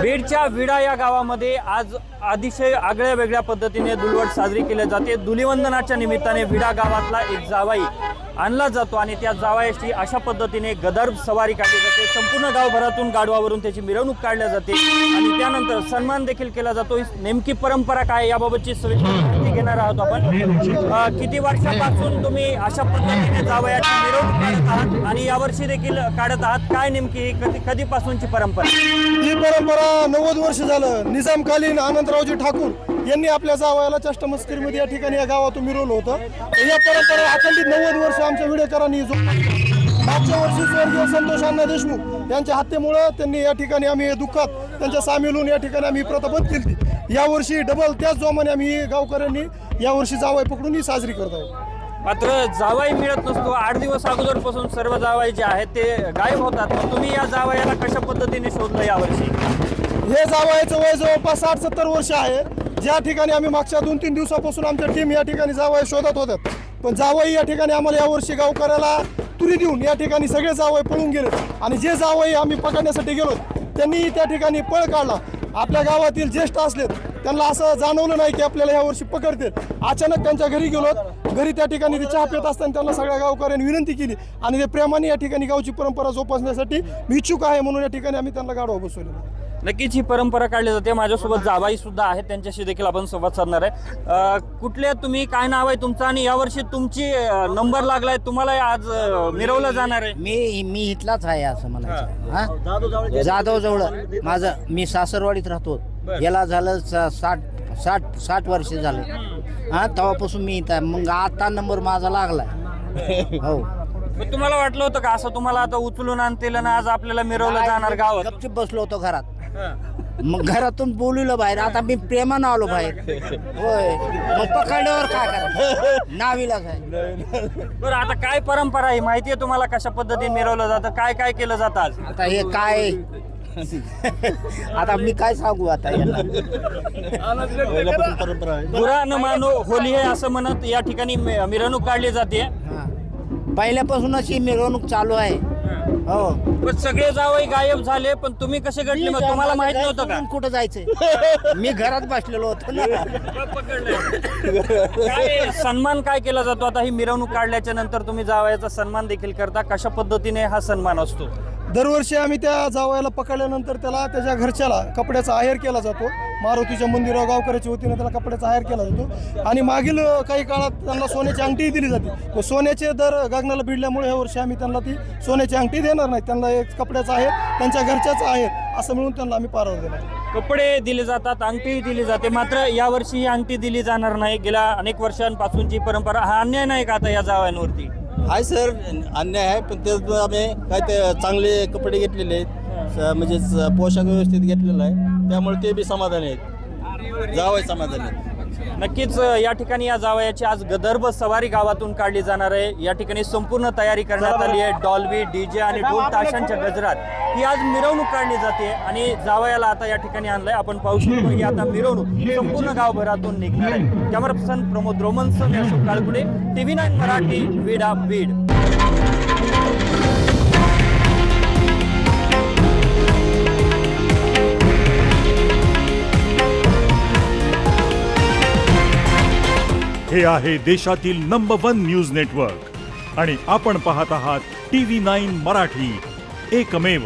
बीडच्या विडा या गावामध्ये आज अतिशय आगळ्या वेगळ्या पद्धतीने धुलवड साजरी केली जाते। धुलीवंदनाच्या निमित्ताने विडा गावातला एक जावाई आणला जातो आणि त्या जावायाची अशा पद्धतीने गदर सवारी काढली जाते। संपूर्ण गावभरातून गाढवावरून त्याची मिरवणूक काढली जाते आणि त्यानंतर सन्मान देखील केला जातो। नेमकी परंपरा काय याबाबतची सविस्तर माहिती घेणार आहोत आपण। किती वर्षापासून तुम्ही अशा पद्धतीने जावयाची मिरवणूक काढत आहात आणि यावर्षी देखील काढत आहात? काय नेमकी कधीपासूनची परंपरा? ही परंपरा 90 वर्ष झालं। निजामकालीन आनंदरावजी ठाकूर यांनी आपल्या जावयाला चष्टमस्करीमध्ये या ठिकाणी या गावातून मिरवलं होतं। या परंपरा अखंडित 90 वर्ष आमच्या विडेकरांनी मागच्या वर्षी स्वर्गीय संतोष अण्णा देशमुख यांच्या हत्येमुळे त्यांनी या ठिकाणी आम्ही दुःखात त्यांच्या सामील होऊन या ठिकाणी आम्ही प्रथा बंद केली। यावर्षी डबल त्याच जोमाने आम्ही गावकऱ्यांनी यावर्षी जावई पकडून ही साजरी करत आहोत। मात्र जावाई मिळत नसतो। 8 दिवस अगोदरपासून सर्व जावाई जे आहेत ते गायब होतात। मग तुम्ही या जावयाला कशा पद्धतीने शोधलं यावर्षी? हे जावयाचं वय जवळपास 60-70 वर्ष आहे। ज्या ठिकाणी आम्ही मागच्या 2-3 दिवसापासून आमच्या टीम या ठिकाणी जावई शोधत होत्या, पण जावई या ठिकाणी आम्हाला यावर्षी गावकऱ्याला तुरी देऊन या ठिकाणी सगळे जावई पळून गेले आणि जे जावई आम्ही पकडण्यासाठी गेलो त्यांनी त्या ठिकाणी पळ काढला। आपल्या गावातील ज्येष्ठ असलेत त्यांना असं जाणवलं नाही की आपल्याला यावर्षी पकडते। अचानक त्यांच्या घरी गेलो, घरी त्या ठिकाणी ते चहा पित असताना त्यांना सगळ्या गावकऱ्यांनी विनंती केली आणि ते प्रेमाने या ठिकाणी गावची परंपरा जोपासण्यासाठी मी इच्छुक आहे म्हणून या ठिकाणी आम्ही त्यांना गाढवा बसवलेला। नक्कीच ही परंपरा काढली जाते। माझ्यासोबत जावाई सुद्धा आहेत, त्यांच्याशी देखील आपण संवाद साधणार आहे। कुठले तुम्ही, काय नाव आहे तुमचं आणि यावर्षी तुमची नंबर लागलाय, तुम्हाला आज मिरवलं जाणार आहे? मी इथलाच आहे असं म्हणायचं। जाधव जवळ माझं, मी सासरवाडीत राहतो। याला झालं 60 वर्ष झालं हा, तेव्हापासून मी इथं। मग आता नंबर माझा लागलाय। हो, मग तुम्हाला वाटलं होतं का असं तुम्हाला आता उचलून आणतील ना आज आपल्याला मिरवलं जाणार गावात? गपचूप बसलो होतो घरात, मग घरातून बोलवलं बाहेर। आता मी प्रेमानं आलो बाहेर। होय, मग पकडल्यावर काय करायचं, नावीलाच आहे। बरं, आता काय परंपरा आहे माहिती आहे तुम्हाला? कशा पद्धतीने मिरवलं जातं, काय काय केलं जातं आज? आता हे काय आता मी काय सांगू आता याला। बुरा न मानो होली आहे असं म्हणत या ठिकाणी मिरवणूक काढली जाते। पहिल्यापासूनच ही मिरवणूक चालू आहे। हो, पण सगळे जावई गायब झाले, पण तुम्ही कसे घडले? मग तुम्हाला माहित नव्हतं का? कुठं जायचंय? मी घरात बसलेलो होतो ना। काय सन्मान काय केला जातो? आता ही मिरवणूक काढल्याच्या नंतर तुम्ही जावयाचा सन्मान देखील करता, कशा पद्धतीने हा सन्मान असतो? दरवर्षी आम्ही त्या जावयाला पकडल्यानंतर त्याला त्याच्या घरच्याला कपड्याचा आहेर केला जातो। मारुतीच्या मंदिरावर गावकऱ्याच्या वतीने त्याला कपड्याचा आहेर केला जातो आणि मागील काही काळात त्यांना सोन्याची अंगठीही दिली जाते। व सोन्याचे दर गगनाला भिडल्यामुळे ह्या वर्षी आम्ही त्यांना ती सोन्याची अंगठी देणार नाही, त्यांना एक कपड्याचा आहेर, त्यांच्या घरच्याचा आहेर असं मिळून त्यांना आम्ही पारवर देणार। कपडे दिले जातात, अंगठी दिली जाते, मात्र यावर्षी ही अंगठी दिली जाणार नाही। गेल्या अनेक वर्षांपासूनची परंपरा, हा अन्याय नाही का आता या जावयांवरती? आहे सर, अन्याय आहे, पण त्यात आम्ही काय ते चांगले कपडे घेतलेले आहेत, म्हणजे पोशाख व्यवस्थित घेतलेला आहे, त्यामुळे ते बी समाधान आहेत, जावई समाधान आहेत। नक्कीच या ठिकाणी या जावयाची आज गदर्भ सवारी गावातून काढली जाणार आहे। या ठिकाणी संपूर्ण तयारी करण्यात आली आहे। डॉल्बी, डीजे आणि ढोल ताशांच्या गजरात ही आज मिरवणूक काढली जाते आणि जावयाला आता या ठिकाणी आणलंय। आपण पाहू शकतो की आता मिरवणूक संपूर्ण गावभरातून निघणार आहे। कॅमेरा पर्सन प्रमोद रोमनसह मी अशोक काळगुडे, TV9 मराठी, विडा, बीड। हे आहे देशातील नंबर 1 न्यूज नेटवर्क आणि आपण पाहत आहात TV9 मराठी, एकमेव।